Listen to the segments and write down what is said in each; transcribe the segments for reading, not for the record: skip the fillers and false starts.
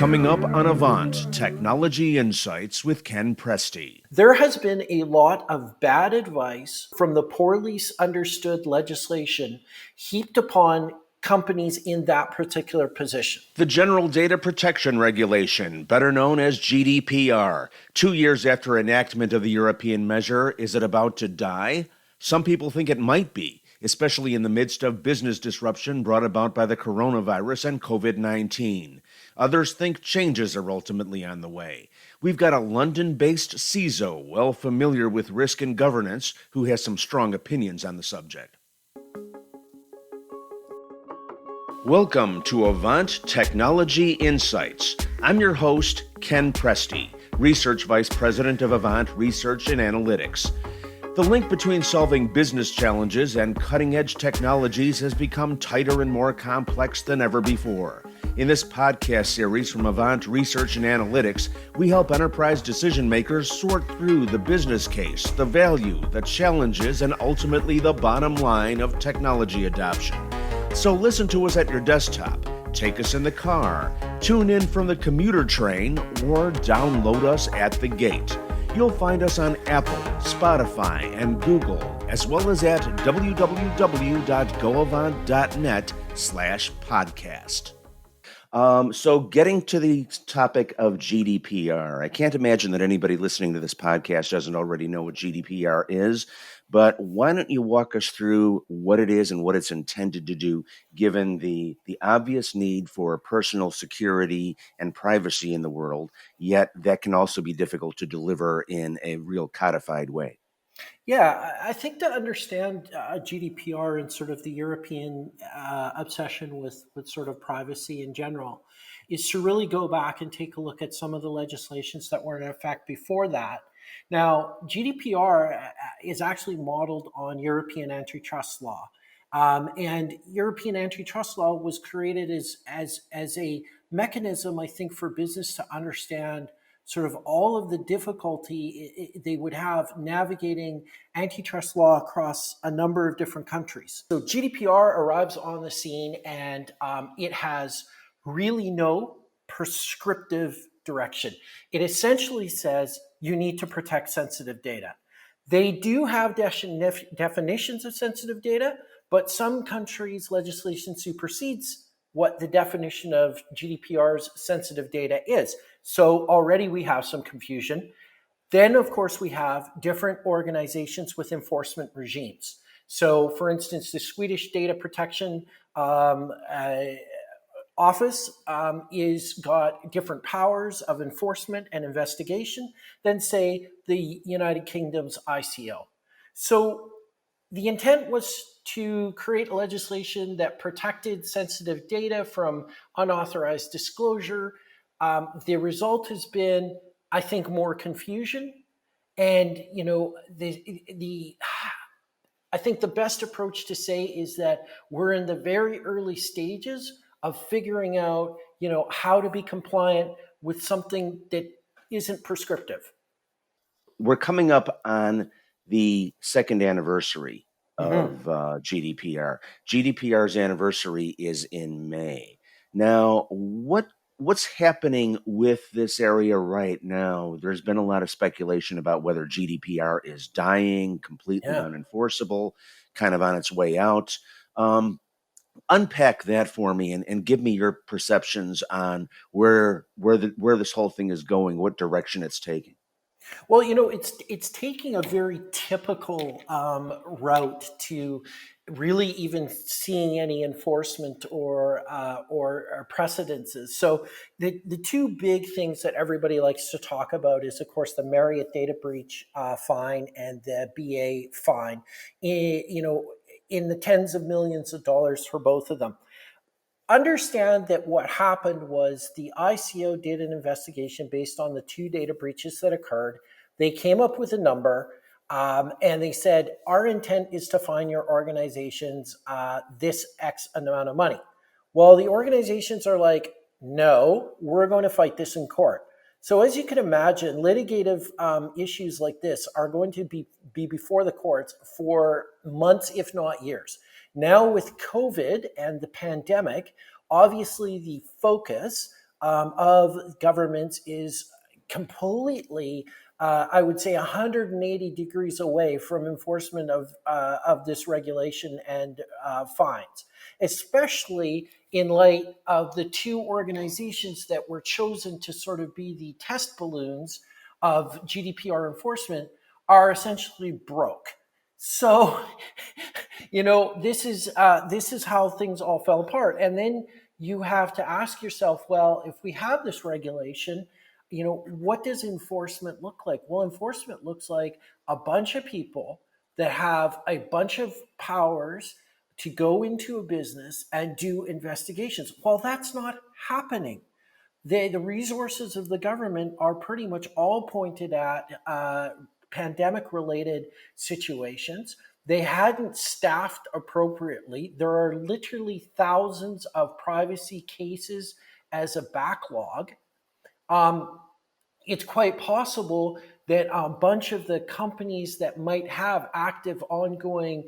Coming up on AVANT, Technology Insights with Ken Presti. There has been a lot of bad advice from the poorly understood legislation heaped upon companies in that particular position. The General Data Protection Regulation, better known as GDPR. 2 years after enactment of the European measure, is it about to die? Some people think it might be, especially in the midst of business disruption brought about by the coronavirus and COVID-19. Others think changes are ultimately on the way. We've got a London-based CISO, well familiar with risk and governance, who has some strong opinions on the subject. Welcome to AVANT Technology Insights. I'm your host, Ken Presti, Research Vice President of AVANT Research and Analytics. The link between solving business challenges and cutting-edge technologies has become tighter and more complex than ever before. In this podcast series from AVANT Research and Analytics, we help enterprise decision makers sort through the business case, the value, the challenges, and ultimately the bottom line of technology adoption. So listen to us at your desktop, take us in the car, tune in from the commuter train, or download us at the gate. You'll find us on Apple, Spotify, and Google, as well as at www.goavant.net/podcast. So getting to the topic of GDPR, I can't imagine that anybody listening to this podcast doesn't already know what GDPR is, but why don't you walk us through what it is and what it's intended to do, given the obvious need for personal security and privacy in the world, yet that can also be difficult to deliver in a real codified way. Yeah, I think to understand GDPR and sort of the European obsession with sort of privacy in general is to really go back and take a look at some of the legislations that were in effect before that. Now, GDPR is actually modeled on European antitrust law. And European antitrust law was created as a mechanism, I think, for business to understand sort of all of the difficulty they would have navigating antitrust law across a number of different countries. So GDPR arrives on the scene and it has really no prescriptive direction. It essentially says you need to protect sensitive data. They do have definitions of sensitive data, but some countries' legislation supersedes what the definition of GDPR's sensitive data is. So already we have some confusion. Then, of course, we have different organizations with enforcement regimes. So, for instance, the Swedish Data Protection Office is got different powers of enforcement and investigation than, say, the United Kingdom's ICO. So the intent was to create legislation that protected sensitive data from unauthorized disclosure. The result has been, I think, more confusion. And, I think the best approach to say is that we're in the very early stages of figuring out, how to be compliant with something that isn't prescriptive. We're coming up on the second anniversary of GDPR. GDPR's anniversary is in May. Now, what's happening with this area right now? There's been a lot of speculation about whether GDPR is dying, completely unenforceable, kind of on its way out. Unpack that for me and give me your perceptions on where this whole thing is going, what direction it's taking. Well, it's taking a very typical route to really even seeing any enforcement or precedences. So the two big things that everybody likes to talk about is, of course, the Marriott data breach fine and the BA fine. In the tens of millions of dollars for both of them. Understand that what happened was the ICO did an investigation based on the two data breaches that occurred. They came up with a number and they said, our intent is to fine your organizations this X amount of money. Well, the organizations are like, no, we're going to fight this in court. So as you can imagine, litigative issues like this are going to be before the courts for months, if not years. Now with COVID and the pandemic, obviously the focus of governments is completely, I would say, 180 degrees away from enforcement of this regulation and fines, especially in light of the two organizations that were chosen to sort of be the test balloons of GDPR enforcement are essentially broke. So, this is how things all fell apart. And then you have to ask yourself, well, if we have this regulation, what does enforcement look like? Well, enforcement looks like a bunch of people that have a bunch of powers to go into a business and do investigations. Well, that's not happening. The resources of the government are pretty much all pointed at pandemic related situations. They hadn't staffed appropriately. There are literally thousands of privacy cases as a backlog. Um, it's quite possible that a bunch of the companies that might have active ongoing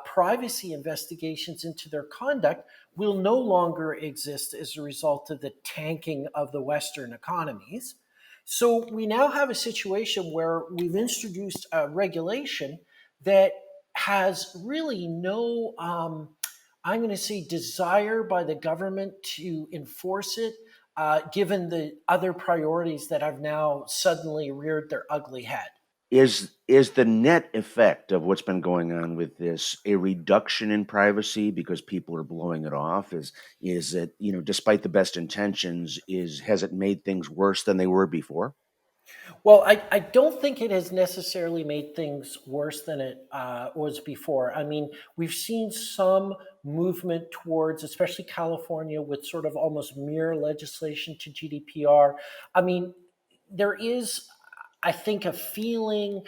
privacy investigations into their conduct will no longer exist as a result of the tanking of the Western economies. So we now have a situation where we've introduced a regulation that has really no, I'm going to say, desire by the government to enforce it, given the other priorities that have now suddenly reared their ugly head. Is the net effect of what's been going on with this a reduction in privacy because people are blowing it off? Is it, despite the best intentions, has it made things worse than they were before? Well, I don't think it has necessarily made things worse than it was before. I mean, we've seen some movement towards, especially California, with sort of almost mirror legislation to GDPR. I mean, there is, I think, a feeling,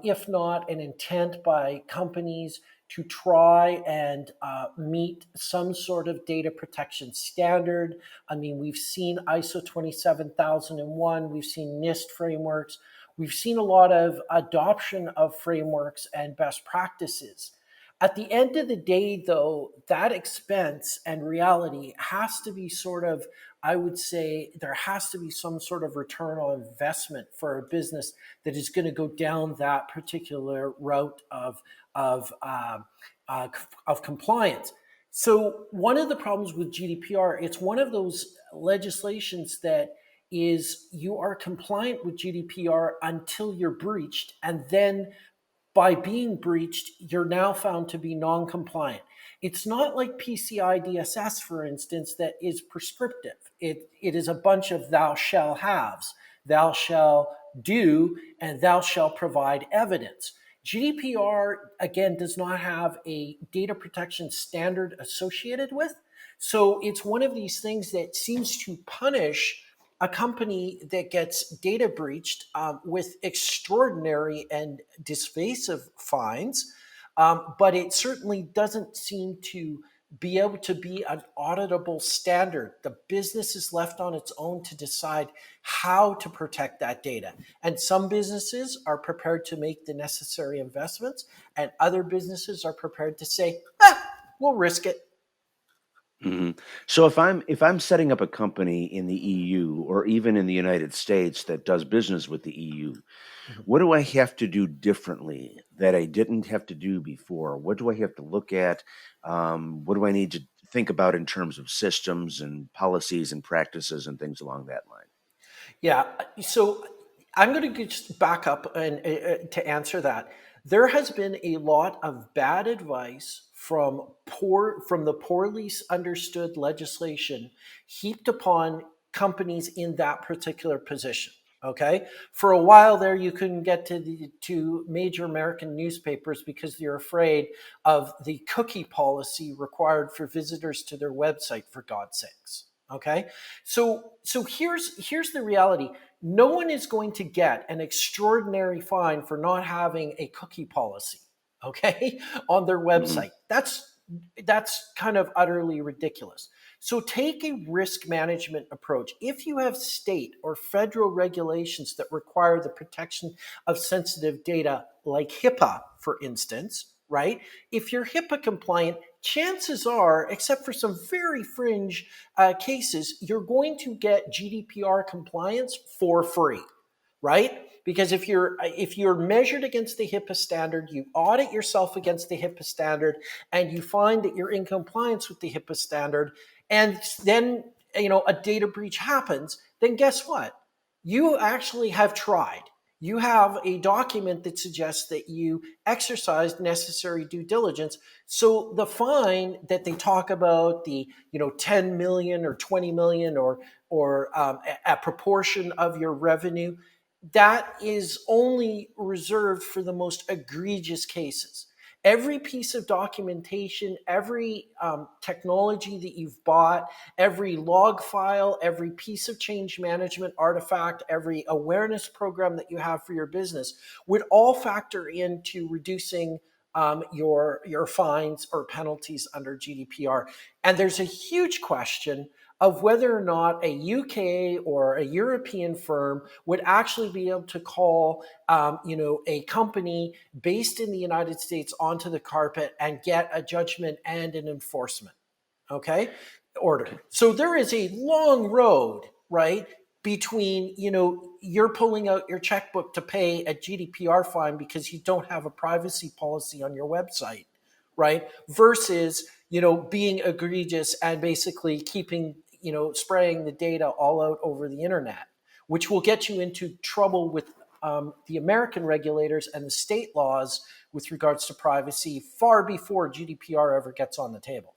if not an intent by companies to try and meet some sort of data protection standard. I mean, we've seen ISO 27001, we've seen NIST frameworks, we've seen a lot of adoption of frameworks and best practices. At the end of the day, though, that expense and reality has to be sort of, I would say, there has to be some sort of return on investment for a business that is going to go down that particular route uh, of compliance. So one of the problems with GDPR, it's one of those legislations that is you are compliant with GDPR until you're breached, and then by being breached, you're now found to be non-compliant. It's not like PCI DSS, for instance, that is prescriptive. It is a bunch of thou shall haves, thou shall do, and thou shall provide evidence. GDPR, again, does not have a data protection standard associated with. So it's one of these things that seems to punish a company that gets data breached with extraordinary and dissuasive fines, but it certainly doesn't seem to be able to be an auditable standard. The business is left on its own to decide how to protect that data. And some businesses are prepared to make the necessary investments, and other businesses are prepared to say, we'll risk it. Mhm. So if I'm setting up a company in the EU or even in the United States that does business with the EU, what do I have to do differently that I didn't have to do before? What do I have to look at? What do I need to think about in terms of systems and policies and practices and things along that line? Yeah. So I'm going to just back up and to answer that. There has been a lot of bad advice from the poorly understood legislation heaped upon companies in that particular position. Okay, for a while there, you couldn't get to major American newspapers because you're afraid of the cookie policy required for visitors to their website. For God's sakes. Okay, so here's the reality. No one is going to get an extraordinary fine for not having a cookie policy, okay, on their Mhm. website. That's kind of utterly ridiculous. So take a risk management approach. If you have state or federal regulations that require the protection of sensitive data, like HIPAA, for instance, right? If you're HIPAA compliant, chances are, except for some very fringe cases, you're going to get GDPR compliance for free, right? Because if you're measured against the HIPAA standard, you audit yourself against the HIPAA standard, and you find that you're in compliance with the HIPAA standard, and then a data breach happens, then guess what? You actually have tried. You have a document that suggests that you exercised necessary due diligence. So the fine that they talk about, the 10 million or 20 million or a proportion of your revenue, that is only reserved for the most egregious cases. Every piece of documentation, every technology that you've bought, every log file, every piece of change management artifact, every awareness program that you have for your business would all factor into reducing your fines or penalties under GDPR. And there's a huge question of whether or not a UK or a European firm would actually be able to call, a company based in the United States onto the carpet and get a judgment and an enforcement, okay, order. So there is a long road, right, between, you're pulling out your checkbook to pay a GDPR fine because you don't have a privacy policy on your website, right, versus, being egregious and basically keeping, spraying the data all out over the internet, which will get you into trouble with the American regulators and the state laws with regards to privacy far before GDPR ever gets on the table.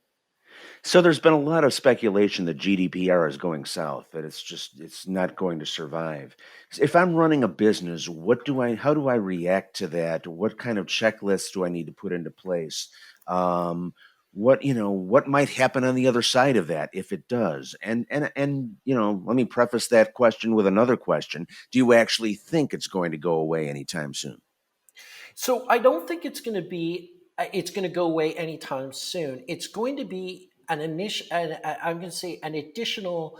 So there's been a lot of speculation that GDPR is going south, that it's not going to survive. If I'm running a business, how do I react to that? What kind of checklists do I need to put into place? What might happen on the other side of that if it does? And let me preface that question with another question. Do you actually think it's going to go away anytime soon? So I don't think it's going to go away anytime soon. It's going to be I'm going to say an additional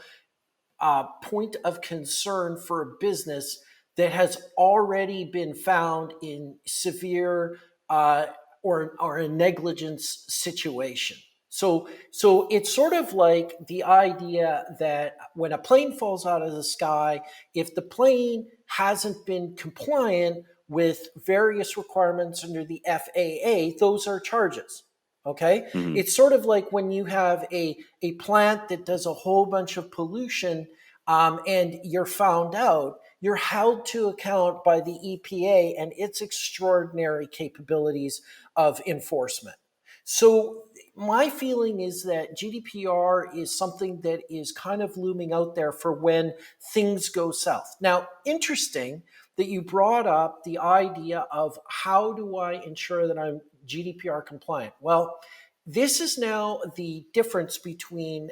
point of concern for a business that has already been found in severe or a negligence situation. So it's sort of like the idea that when a plane falls out of the sky, if the plane hasn't been compliant with various requirements under the FAA, those are charges. Okay. Mhm. It's sort of like when you have a plant that does a whole bunch of pollution, and you're found out, you're held to account by the EPA and its extraordinary capabilities of enforcement. So my feeling is that GDPR is something that is kind of looming out there for when things go south. Now, interesting that you brought up the idea of how do I ensure that I'm GDPR compliant? Well, this is now the difference between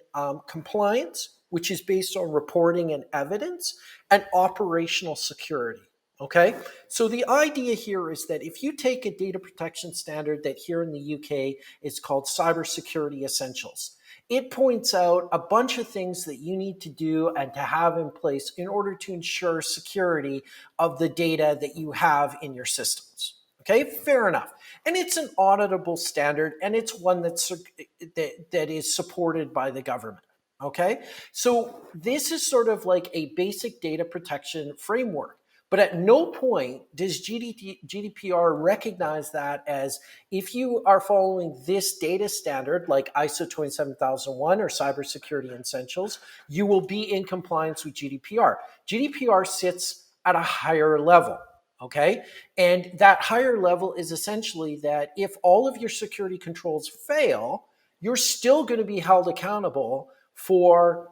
compliance, which is based on reporting and evidence, and operational security. Okay, so the idea here is that if you take a data protection standard that here in the UK is called Cybersecurity Essentials, it points out a bunch of things that you need to do and to have in place in order to ensure security of the data that you have in your systems. Okay, fair enough. And it's an auditable standard, and it's one that is supported by the government. Okay, so this is sort of like a basic data protection framework. But at no point does GDPR recognize that as if you are following this data standard, like ISO 27001 or Cybersecurity Essentials, you will be in compliance with GDPR. GDPR sits at a higher level. Okay. And that higher level is essentially that if all of your security controls fail, you're still going to be held accountable for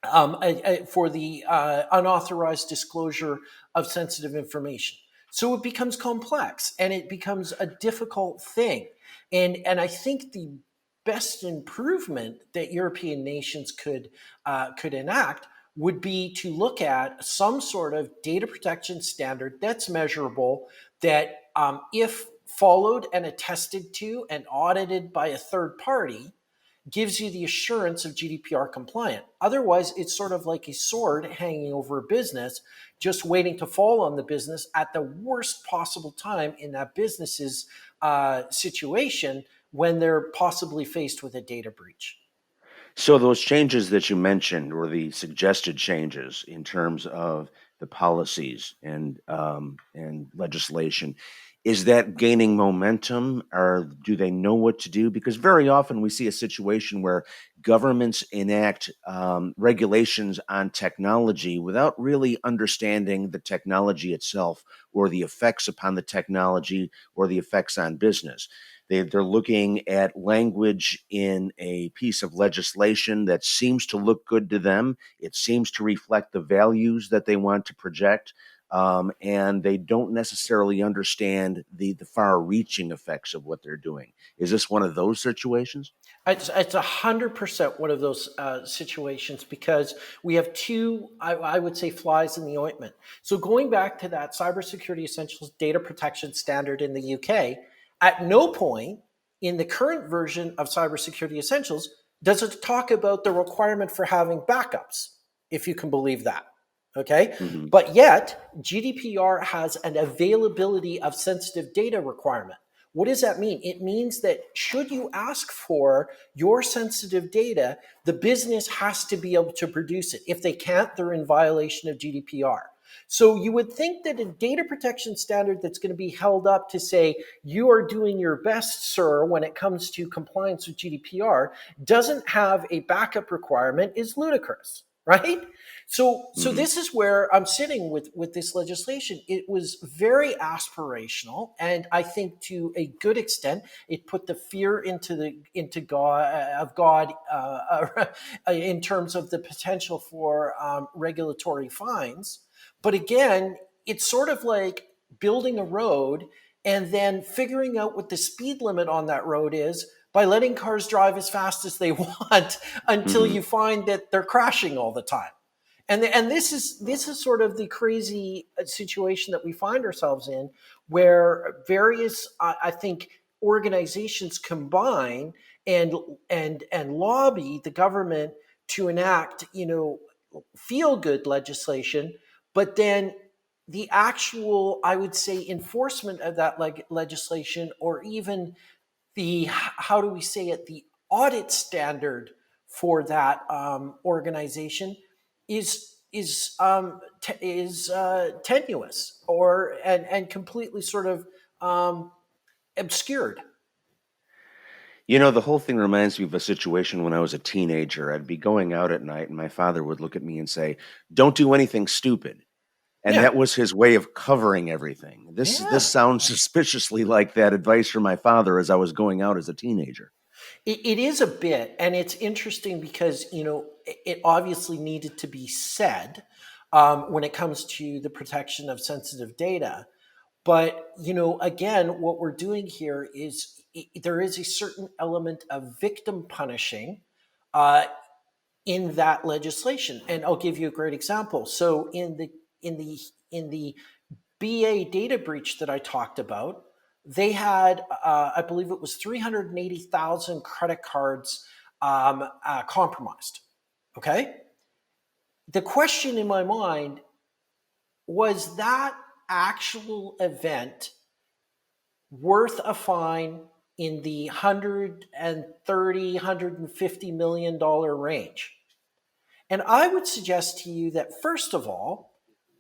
the unauthorized disclosure of sensitive information. So it becomes complex and it becomes a difficult thing. And I think the best improvement that European nations could enact would be to look at some sort of data protection standard that's measurable, that if followed and attested to and audited by a third party, gives you the assurance of GDPR compliant. Otherwise, it's sort of like a sword hanging over a business, just waiting to fall on the business at the worst possible time in that business's situation, when they're possibly faced with a data breach. So those changes that you mentioned, or the suggested changes in terms of the policies and legislation, is that gaining momentum, or do they know what to do? Because very often we see a situation where governments enact regulations on technology without really understanding the technology itself, or the effects upon the technology, or the effects on business. They're looking at language in a piece of legislation that seems to look good to them. It seems to reflect the values that they want to project. And they don't necessarily understand the far-reaching effects of what they're doing. Is this one of those situations? It's 100% one of those situations, because we have two, I would say, flies in the ointment. So going back to that cybersecurity essentials data protection standard in the UK, at no point in the current version of cybersecurity essentials does it talk about the requirement for having backups, if you can believe that. Okay. Hmm. But yet, GDPR has an availability of sensitive data requirement. What does that mean? It means that should you ask for your sensitive data, the business has to be able to produce it. If they can't, they're in violation of GDPR. So you would think that a data protection standard that's going to be held up to say you are doing your best, sir, when it comes to compliance with GDPR, doesn't have a backup requirement is ludicrous, right? So Hmm. this is where I'm sitting with this legislation. It was very aspirational, and I think to a good extent, it put the fear into God of God in terms of the potential for regulatory fines. But again, it's sort of like building a road and then figuring out what the speed limit on that road is by letting cars drive as fast as they want until Hmm. you find that they're crashing all the time. And this is sort of the crazy situation that we find ourselves in, where various I think organizations combine and and lobby the government to enact feel good legislation, but then the actual, I would say, enforcement of that legislation, or even the, how do we say it, the audit standard for that organization is tenuous, or and completely sort of obscured. The whole thing reminds me of a situation when I was a teenager. I'd be going out at night, and my father would look at me and say, "Don't do anything stupid." And Yeah, that was his way of covering everything. This yeah. sounds suspiciously like that advice from my father as I was going out as a teenager. It is a bit, and it's interesting because it obviously needed to be said when it comes to the protection of sensitive data. But again, what we're doing here is there is a certain element of victim punishing uh, in that legislation, and I'll give you a great example. So in the BA data breach that I talked about, they had, I believe it was 380,000 credit cards compromised. Okay. The question in my mind was, that actual event worth a fine in the 130, $150 million range? And I would suggest to you that, first of all,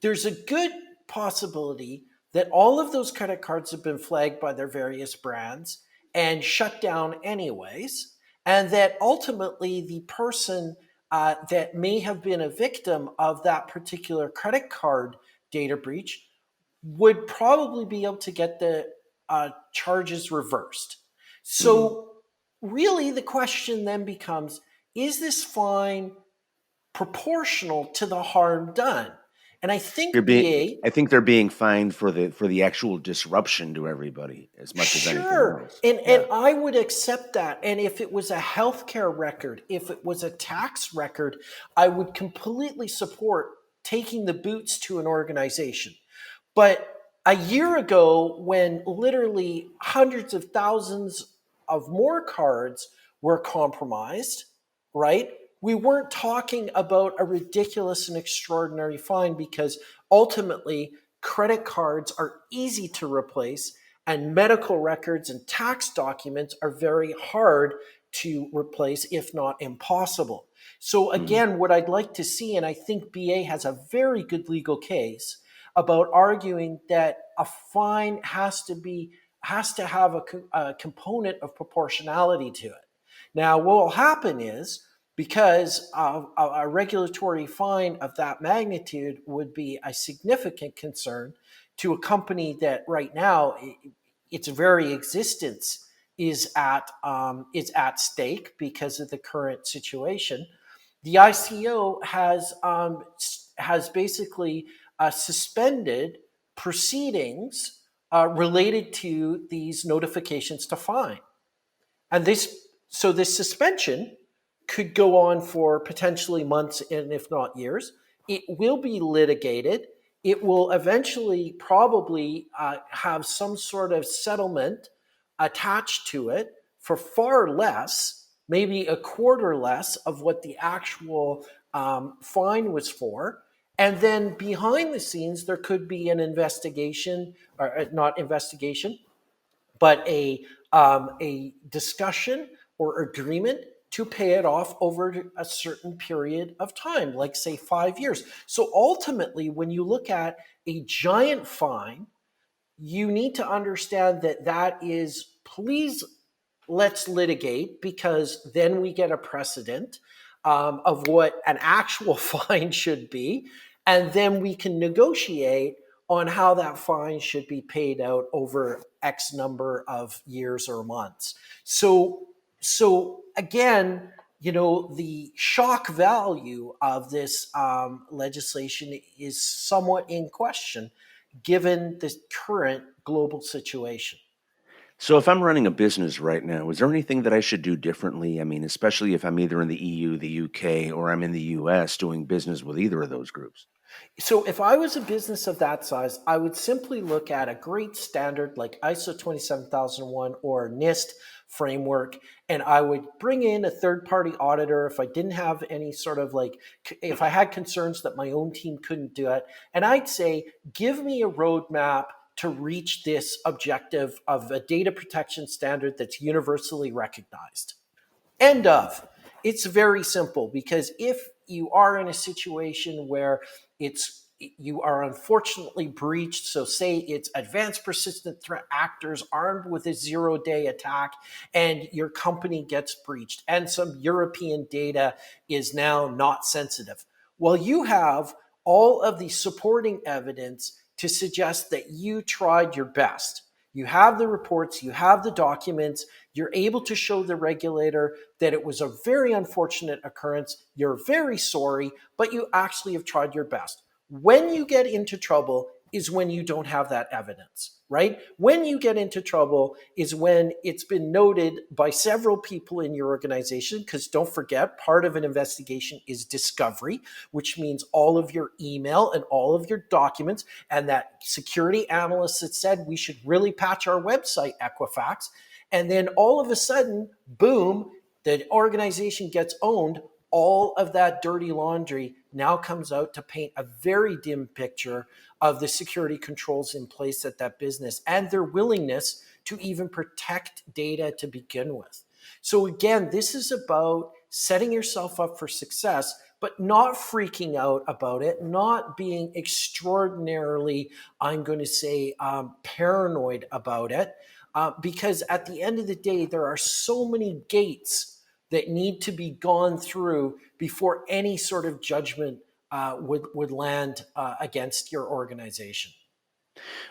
there's a good possibility that all of those credit cards have been flagged by their various brands and shut down anyways, and that ultimately the person that may have been a victim of that particular credit card data breach would probably be able to get the charges reversed. Mhm. So, really, the question then becomes, is this fine proportional to the harm done? And I You're think being BA, I think they're being fined for the actual disruption to everybody as much as anything sure. else. And Yeah. I would accept that. And if it was a healthcare record, if it was a tax record, I would completely support taking the boots to an organization. But a year ago, when literally hundreds of thousands of more cards were compromised, right? We weren't talking about a ridiculous and extraordinary fine, because ultimately credit cards are easy to replace. and medical records and tax documents are very hard to replace, if not impossible. So Mhm. again, what I'd like to see, and I think BA has a very good legal case about arguing that a fine has to have a component of proportionality to it. Now, what will happen is, because a regulatory fine of that magnitude would be a significant concern to a company that right now its very existence is at stake because of the current situation. The ICO has basically suspended proceedings related to these notifications to fine. And this suspension could go on for potentially months and if not years. It will be litigated. It will eventually probably have some sort of settlement attached to it for far less, maybe a quarter less of what the actual fine was for. And then behind the scenes, there could be an investigation, or not investigation, but a discussion or agreement to pay it off over a certain period of time, like say 5 years. So ultimately, when you look at a giant fine, you need to understand that that is, please, let's litigate, because then we get a precedent of what an actual fine should be. And then we can negotiate on how that fine should be paid out over X number of years or months. So again, the shock value of this legislation is somewhat in question given the current global situation. So if I'm running a business right now, is there anything that I should do differently? I mean, especially if I'm either in the EU, the UK, or I'm in the US doing business with either of those groups. So if I was a business of that size, I would simply look at a great standard like ISO 27001 or NIST framework, and I would bring in a third party auditor if I didn't have any sort of if I had concerns that my own team couldn't do it. And I'd say, give me a roadmap to reach this objective of a data protection standard that's universally recognized. End of. It's very simple, because if you are in a situation where you are unfortunately breached, so say it's advanced persistent threat actors armed with a 0-day attack, and your company gets breached and some European data is now not sensitive. Well, you have all of the supporting evidence to suggest that you tried your best. You have the reports, you have the documents, you're able to show the regulator that it was a very unfortunate occurrence, you're very sorry, but you actually have tried your best. When you get into trouble is when you don't have that evidence, right? When you get into trouble is when it's been noted by several people in your organization, because don't forget, part of an investigation is discovery, which means all of your email and all of your documents, and that security analyst that said we should really patch our website, Equifax, and then all of a sudden, boom, the organization gets owned. All of that dirty laundry now comes out to paint a very dim picture of the security controls in place at that business and their willingness to even protect data to begin with. So again, this is about setting yourself up for success, but not freaking out about it, not being extraordinarily, I'm going to say, paranoid about it, because at the end of the day, there are so many gates that need to be gone through before any sort of judgment would land against your organization.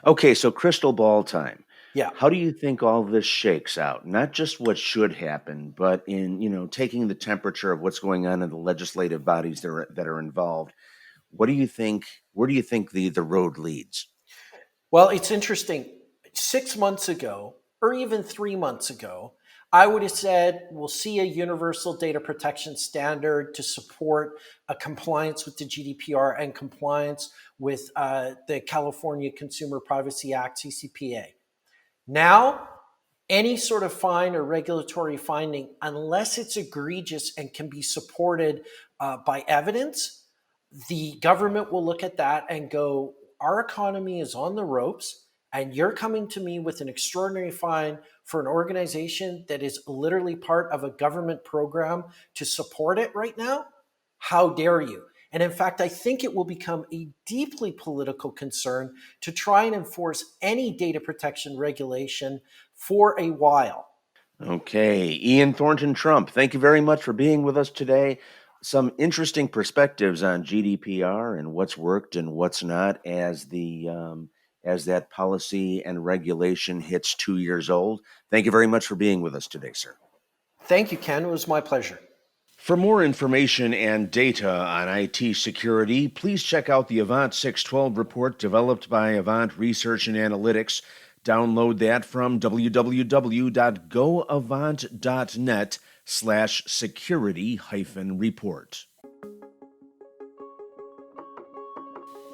Okay, so crystal ball time. Yeah. How do you think all this shakes out? Not just what should happen, but in, taking the temperature of what's going on in the legislative bodies that are involved. What do you think? Where do you think the road leads? Well, it's interesting. 6 months ago, or even 3 months ago, I would have said we'll see a universal data protection standard to support a compliance with the GDPR and compliance with the California Consumer Privacy Act, CCPA. Now, any sort of fine or regulatory finding, unless it's egregious and can be supported by evidence, the government will look at that and go, our economy is on the ropes, and you're coming to me with an extraordinary fine for an organization that is literally part of a government program to support it right now? How dare you? And in fact, I think it will become a deeply political concern to try and enforce any data protection regulation for a while. Okay, Ian Thornton Trump, thank you very much for being with us today. Some interesting perspectives on GDPR and what's worked and what's not as that policy and regulation hits 2 years old. Thank you very much for being with us today, sir. Thank you, Ken. It was my pleasure. For more information and data on IT security, please check out the AVANT 612 report developed by AVANT Research and Analytics. Download that from www.goavant.net/security-report.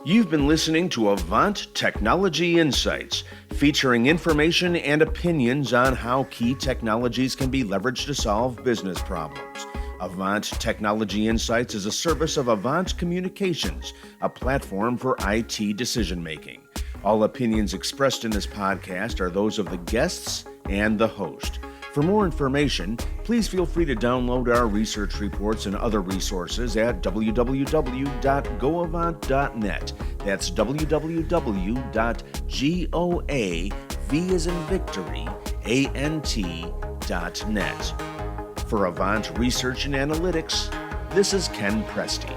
You've been listening to AVANT Technology Insights, featuring information and opinions on how key technologies can be leveraged to solve business problems. AVANT Technology Insights is a service of AVANT Communications, a platform for IT decision-making. All opinions expressed in this podcast are those of the guests and the host. For more information, please feel free to download our research reports and other resources at www.goavant.net. That's www.goavant.net. For AVANT Research and Analytics, this is Ken Presti.